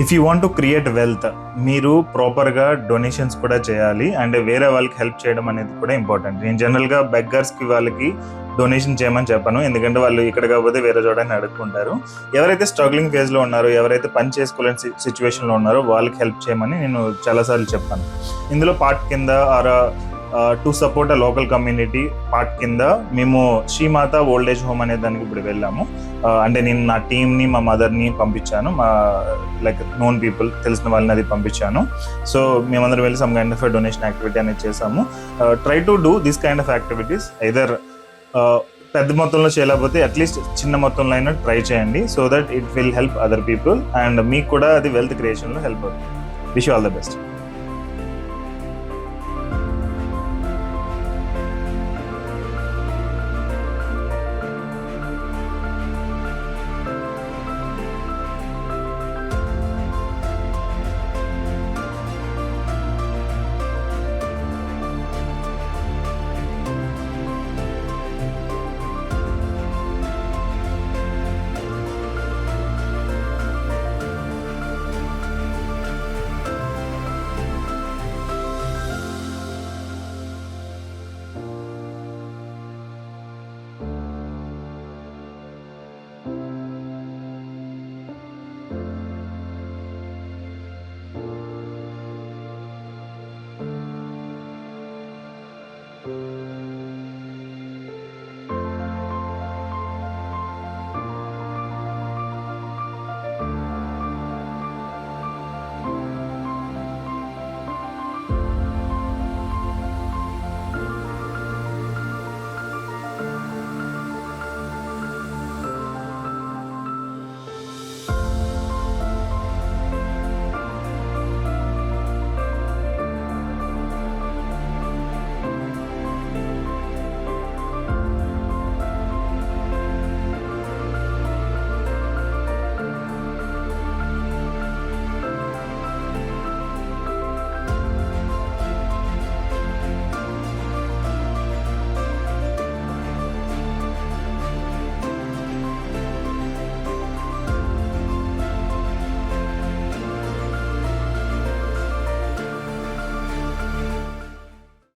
If you want to create wealth, మీరు ప్రాపర్గా donations కూడా చేయాలి అండ్ వేరే వాళ్ళకి హెల్ప్ చేయడం అనేది కూడా ఇంపార్టెంట్. నేను జనరల్గా బెగ్గర్స్కి వాళ్ళకి డొనేషన్ చేయమని చెప్పాను, ఎందుకంటే వాళ్ళు ఇక్కడ కాకపోతే వేరే చోటని అడుక్కుంటారు. ఎవరైతే స్ట్రగ్లింగ్ ఫేజ్లో ఉన్నారో, ఎవరైతే పని చేసుకోలేని సిచ్యువేషన్లో ఉన్నారో వాళ్ళకి హెల్ప్ చేయమని నేను చాలాసార్లు చెప్పాను. ఇందులో పార్ట్ కింద to support a local community part కింద మేము శ్రీమాత ఓల్డ్ ఏజ్ హోమ్ అనే దానికి ఇప్పుడు వెళ్ళాము. అంటే నేను నా టీమ్ని, మా మదర్ని పంపించాను, మా లైక్ నోన్ పీపుల్, తెలిసిన వాళ్ళని అది పంపించాను. సో మేమందరం వెళ్ళి some kind of donation activity అనేది చేసాము. Try to do this kind of activities. Either పెద్ద మొత్తంలో చేయలేకపోతే అట్లీస్ట్ చిన్న మొత్తంలో అయినా ట్రై చేయండి, so that it will help other people and మీకు కూడా అది వెల్త్ క్రియేషన్లో హెల్ప్ అవుతుంది. Wish you all the best.